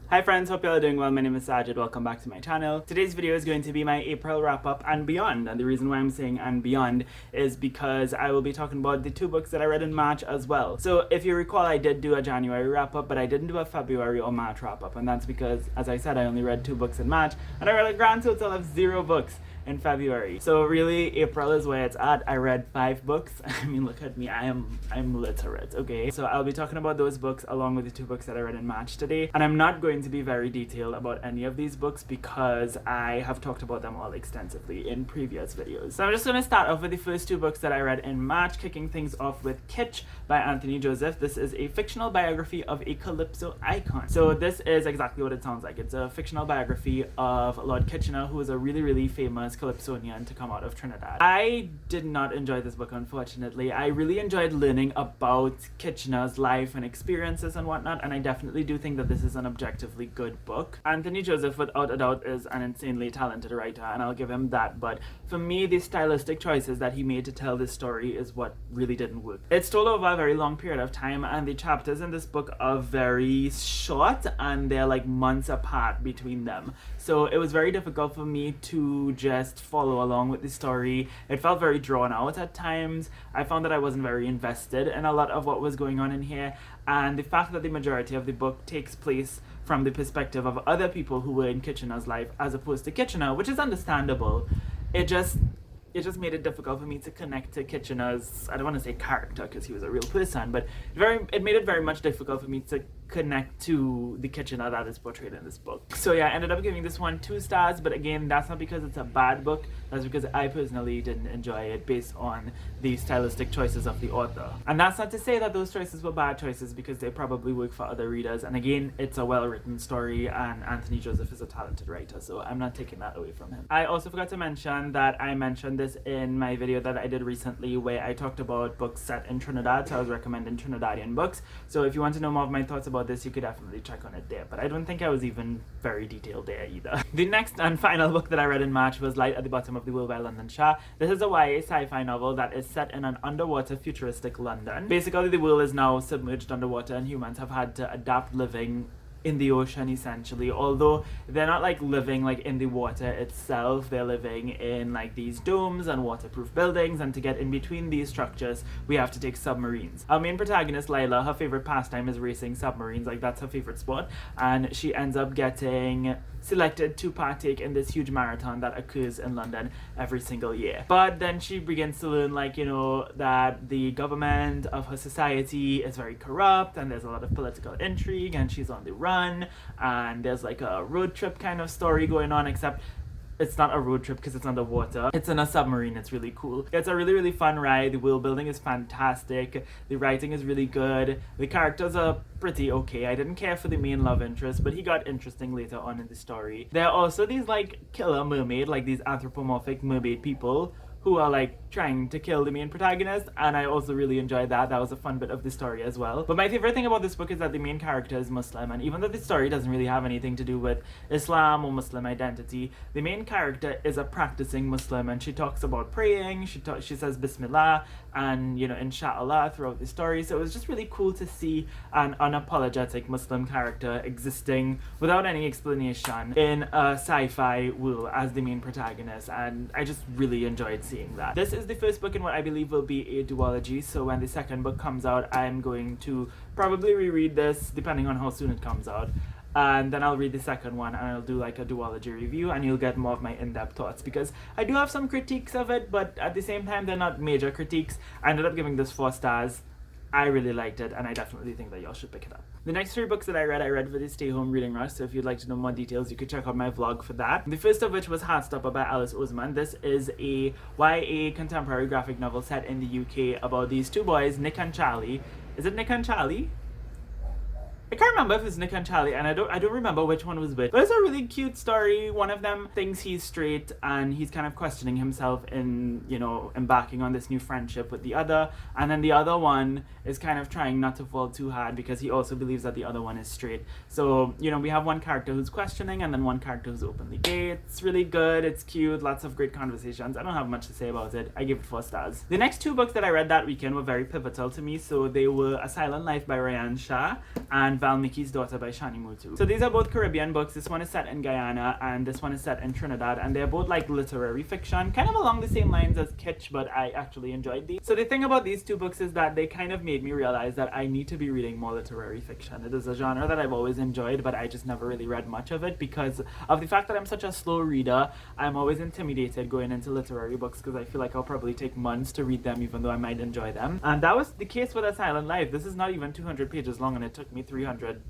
Hi friends, hope y'all are doing well. My name is Saajid. Welcome back to my channel. Today's video is going to be my April wrap-up and beyond. And the reason why I'm saying and beyond is because I will be talking about the two books that I read in March as well. So if you recall, I did do a January wrap-up, but I didn't do a February or March wrap-up. And that's because, as I said, I only read 2 books in March, and I read a grand total of 0 books in February. So really, April is where it's at. I read 5 books. I mean, look at me. I'm literate, okay? So I'll be talking about those books along with the 2 books that I read in March today. And I'm not going to be very detailed about any of these books because I have talked about them all extensively in previous videos. So I'm just going to start off with the first 2 books that I read in March, kicking things off with Ketchup by Anthony Joseph. This is a fictional biography of a Calypso icon. So this is exactly what it sounds like. It's a fictional biography of Lord Kitchener, who is a really, really famous Calypsonian to come out of Trinidad. I did not enjoy this book, unfortunately. I really enjoyed learning about Kitchener's life and experiences and whatnot, and I definitely do think that this is an objectively good book. Anthony Joseph, without a doubt, is an insanely talented writer, and I'll give him that, but for me, the stylistic choices that he made to tell this story is what really didn't work. It's told over a very long period of time, and the chapters in this book are very short, and they're like months apart between them. So it was very difficult for me to just follow along with the story. It felt very drawn out at times. I found that I wasn't very invested in a lot of what was going on in here, and the fact that the majority of the book takes place from the perspective of other people who were in Kitchener's life as opposed to Kitchener, which is understandable, it just made it difficult for me to connect to Kitchener's, I don't want to say character because he was a real person, but it made it very much difficult for me to connect to the Kitchener that is portrayed in this book. So yeah, I ended up giving this one 2 stars, but again, that's not because it's a bad book, that's because I personally didn't enjoy it based on the stylistic choices of the author. And that's not to say that those choices were bad choices, because they probably work for other readers, and again, it's a well-written story, and Anthony Joseph is a talented writer, so I'm not taking that away from him. I also forgot to mention that I mentioned this in my video that I did recently where I talked about books set in Trinidad, so I was recommending Trinidadian books. So if you want to know more of my thoughts about this, you could definitely check on it there, but I don't think I was even very detailed there either. The next and final book that I read in March was Light at the Bottom of the World by London Shah. This is a YA sci-fi novel that is set in an underwater futuristic London. Basically, the world is now submerged underwater and humans have had to adapt living in the ocean, essentially. Although they're not like living like in the water itself, they're living in like these domes and waterproof buildings, and to get in between these structures we have to take submarines. Our main protagonist, Lila, her favorite pastime is racing submarines, like that's her favorite sport, and she ends up getting selected to partake in this huge marathon that occurs in London every single year. But then she begins to learn, like, you know, that the government of her society is very corrupt, and there's a lot of political intrigue, and she's on the run, and there's like a road trip kind of story going on, except it's not a road trip because it's underwater. It's in a submarine. It's really cool. It's a really, really fun ride. The world building is fantastic. The writing is really good. The characters are pretty okay. I didn't care for the main love interest, but he got interesting later on in the story. There are also these like killer mermaid, like these anthropomorphic mermaid people who are like trying to kill the main protagonist, and I also really enjoyed that. That was a fun bit of the story as well. But my favorite thing about this book is that the main character is Muslim, and even though the story doesn't really have anything to do with Islam or Muslim identity, the main character is a practicing Muslim, and she talks about praying, she says Bismillah and, you know, Inshallah throughout the story. So it was just really cool to see an unapologetic Muslim character existing without any explanation in a sci-fi world as the main protagonist, and I just really enjoyed seeing that. This is the first book in what I believe will be a duology, so when the second book comes out, I'm going to probably reread this depending on how soon it comes out, and then I'll read the second one and I'll do like a duology review, and you'll get more of my in-depth thoughts, because I do have some critiques of it, but at the same time they're not major critiques. I ended up giving this 4 stars. I really liked it, and I definitely think that y'all should pick it up. The next 3 books that I read for the Stay Home Reading Rush, so if you'd like to know more details, you could check out my vlog for that. The first of which was Heartstopper by Alice Oseman. This is a YA contemporary graphic novel set in the UK about these 2 boys, Nick and Charlie. Is it Nick and Charlie? I can't remember if it's Nick and Charlie, and I don't remember which one was which. But it's a really cute story. One of them thinks he's straight, and he's kind of questioning himself in, you know, embarking on this new friendship with the other. And then the other one is kind of trying not to fall too hard because he also believes that the other one is straight. So, you know, we have one character who's questioning and then one character who's openly gay. It's really good. It's cute. Lots of great conversations. I don't have much to say about it. I give it 4 stars. The next 2 books that I read that weekend were very pivotal to me. So they were Asylum Life by Ryan Shah and Valmiki's Daughter by Shani Mutu. So these are both Caribbean books. This one is set in Guyana and this one is set in Trinidad, and they're both like literary fiction, kind of along the same lines as Kitsch, but I actually enjoyed these. So the thing about these two books is that they kind of made me realize that I need to be reading more literary fiction. It is a genre that I've always enjoyed, but I just never really read much of it because of the fact that I'm such a slow reader. I'm always intimidated going into literary books because I feel like I'll probably take months to read them even though I might enjoy them. And that was the case with Asylum Life. This is not even 200 pages long and it took me 300.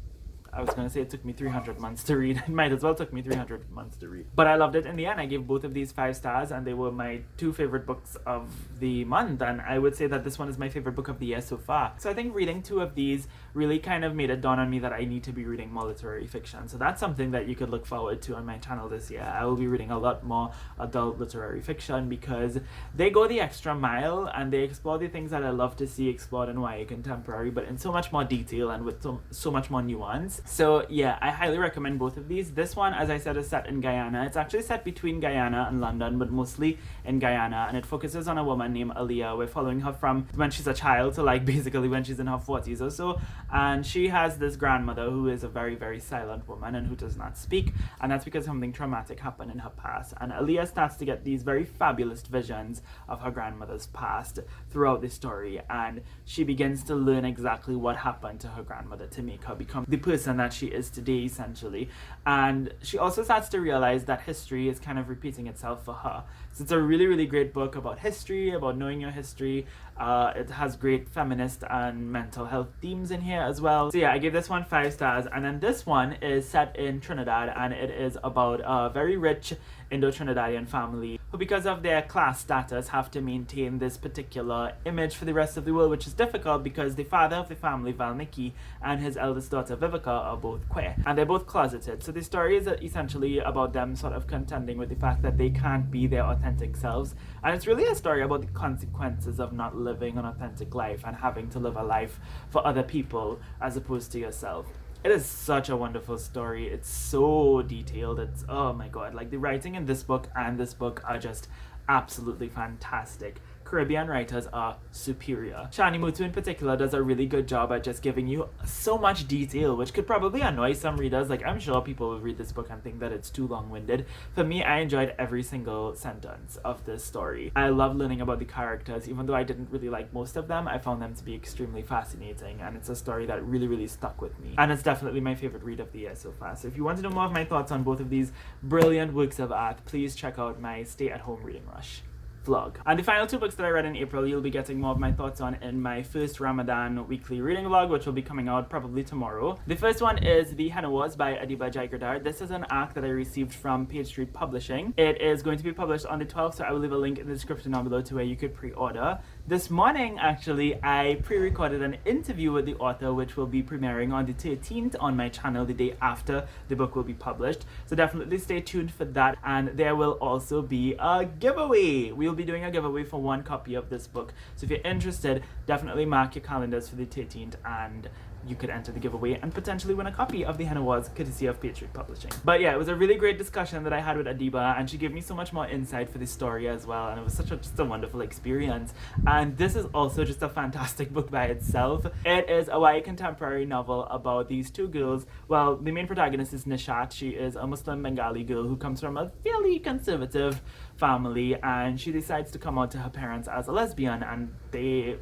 I was going to say it took me 300 months to read. It might as well took me 300 months to read. But I loved it in the end. I gave both of these 5 stars and they were my 2 favorite books of the month. And I would say that this one is my favorite book of the year so far. So I think reading 2 of these really kind of made it dawn on me that I need to be reading more literary fiction. So that's something that you could look forward to on my channel this year. I will be reading a lot more adult literary fiction because they go the extra mile and they explore the things that I love to see explored in YA contemporary, but in so much more detail and with so much more nuance. So yeah, I highly recommend both of these. This one, as I said, is set in Guyana. It's actually set between Guyana and London, but mostly in Guyana, and it focuses on a woman named Aaliyah. We're following her from when she's a child to like basically when she's in her 40s or so, and she has this grandmother who is a very, very silent woman and who does not speak, and that's because something traumatic happened in her past. And Aaliyah starts to get these very fabulous visions of her grandmother's past throughout the story, and she begins to learn exactly what happened to her grandmother to make her become the person that she is today, essentially. And she also starts to realize that history is kind of repeating itself for her. So it's a really, really great book about history, about knowing your history. It has great feminist and mental health themes in here as well. So yeah, I gave this one 5 stars. And then this one is set in Trinidad, and it is about a very rich Indo-Trinidadian family who, because of their class status, have to maintain this particular image for the rest of the world, which is difficult because the father of the family, Valmiki, and his eldest daughter, Vivica, are both queer, and they're both closeted. So the story is essentially about them sort of contending with the fact that they can't be their authentic selves, and it's really a story about the consequences of not living an authentic life and having to live a life for other people as opposed to yourself. It is such a wonderful story. It's so detailed. It's, oh my god, like the writing in this book and this book are just absolutely fantastic. Caribbean writers are superior. Shani Mutu in particular does a really good job at just giving you so much detail, which could probably annoy some readers. Like, I'm sure people will read this book and think that it's too long-winded. For me, I enjoyed every single sentence of this story. I love learning about the characters. Even though I didn't really like most of them, I found them to be extremely fascinating, and it's a story that really, really stuck with me. And it's definitely my favorite read of the year so far. So if you want to know more of my thoughts on both of these brilliant works of art, please check out my stay-at-home reading rush vlog. And the final 2 books that I read in April, you'll be getting more of my thoughts on in my first Ramadan weekly reading vlog, which will be coming out probably tomorrow. The first one is The Hana Wars by Adiba Jaigirdar. This is an arc that I received from Page Street Publishing. It is going to be published on the 12th, so I will leave a link in the description down below to where you could pre-order. This morning, actually, I pre-recorded an interview with the author, which will be premiering on the 13th on my channel, the day after the book will be published. So definitely stay tuned for that, and there will also be a giveaway. We'll be doing a giveaway for 1 copy of this book. So if you're interested, definitely mark your calendars for the 13th and you could enter the giveaway and potentially win a copy of the Hana Wars courtesy of Page Street Publishing. But yeah, it was a really great discussion that I had with Adiba, and she gave me so much more insight for the story as well, and it was just a wonderful experience. And this is also just a fantastic book by itself. It is a YA contemporary novel about these 2 girls. Well, the main protagonist is Nishat. She is a Muslim Bengali girl who comes from a fairly conservative family, and she decides to come out to her parents as a lesbian, and they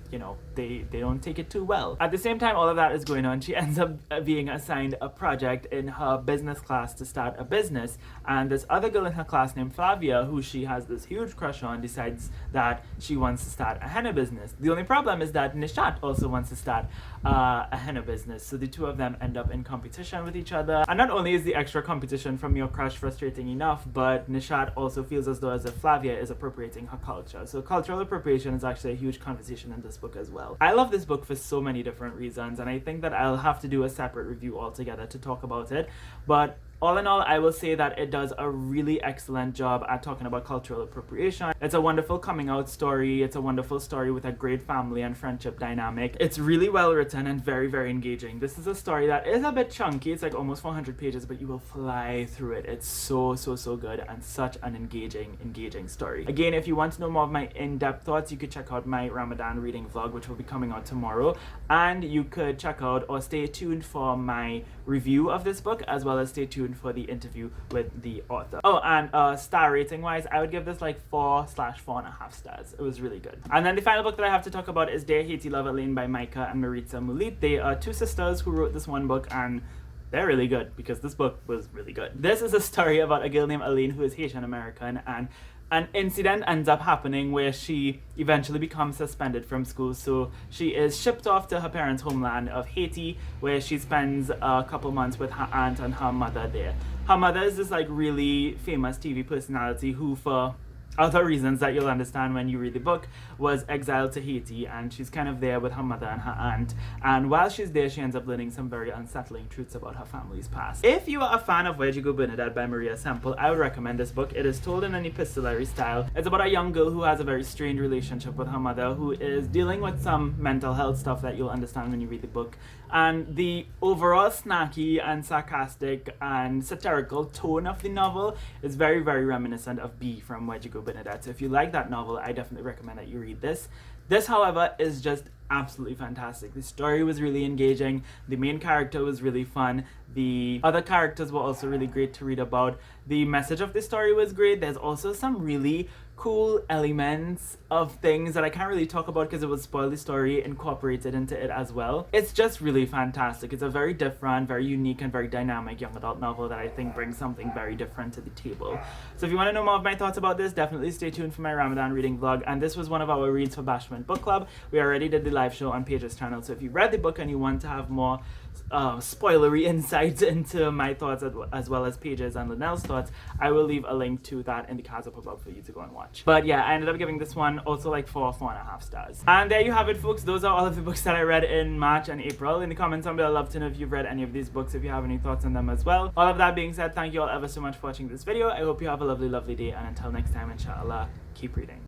don't take it too well. At the same time all of that is going on, she ends up being assigned a project in her business class to start a business, and this other girl in her class named Flavia, who she has this huge crush on, decides that she wants to start a henna business. The only problem is that Nishat also wants to start a henna business, so the 2 of them end up in competition with each other. And not only is the extra competition from your crush frustrating enough, but Nishat also feels as though as if Flavia is appropriating her culture. So cultural appropriation is actually a huge conversation in this book as well. I love this book for so many different reasons, and I think that I'll have to do a separate review altogether to talk about it. But All in all, I will say that it does a really excellent job at talking about cultural appropriation. It's a wonderful coming out story. It's a wonderful story with a great family and friendship dynamic. It's really well written and very, very engaging. This is a story that is a bit chunky. It's like almost 400 pages, but you will fly through it. It's so good and such an engaging story. Again, if you want to know more of my in-depth thoughts, you could check out my Ramadan reading vlog, which will be coming out tomorrow. And you could check out or stay tuned for my review of this book, as well as stay tuned for the interview with the author. Oh, and star rating wise, I would give this like 4/4.5 stars. It was really good. And then the final book that I have to talk about is Dear Haiti Love Elaine by Micah and Maritza Mulit. They are two sisters who wrote this one book, and they're really good because this book was really good. This is a story about a girl named Elaine who is Haitian American, and an incident ends up happening where she eventually becomes suspended from school. So she is shipped off to her parents' homeland of Haiti, where she spends a couple months with her aunt and her mother there. Her mother is this like really famous TV personality who, for other reasons that you'll understand when you read the book, was exiled to Haiti, and she's kind of there with her mother and her aunt, and while she's there she ends up learning some very unsettling truths about her family's past. If you are a fan of Where'd You Go Bernadette by Maria Semple, I would recommend this book. It is told in an epistolary style. It's about a young girl who has a very strained relationship with her mother, who is dealing with some mental health stuff that you'll understand when you read the book, and the overall snacky and sarcastic and satirical tone of the novel is very, very reminiscent of B from Where'd You Go Bernadette. So if you like that novel, I definitely recommend that you read this. This, however, is just absolutely fantastic. The story was really engaging. The main character was really fun. The other characters were also really great to read about. The message of the story was great. There's also some really cool elements of things that I can't really talk about because it would spoil the story incorporated into it as well. It's just really fantastic. It's a very different, very unique, and very dynamic young adult novel that I think brings something very different to the table. So if you want to know more of my thoughts about this, definitely stay tuned for my Ramadan reading vlog. And this was one of our reads for Bashment Book Club. We already did the live show on Paige's channel, so if you read the book and you want to have more spoilery insights into my thoughts as well as Paige's and Linnell's thoughts, I will leave a link to that in the cards up above for you to go and watch. But yeah, I ended up giving this one also like 4.5 stars. And there you have it, folks. Those are all of the books that I read in March and April. In the comments down below, I'd love to know if you've read any of these books, if you have any thoughts on them as well. All of that being said, thank you all ever so much for watching this video. I hope you have a lovely day, and until next time, inshallah, keep reading.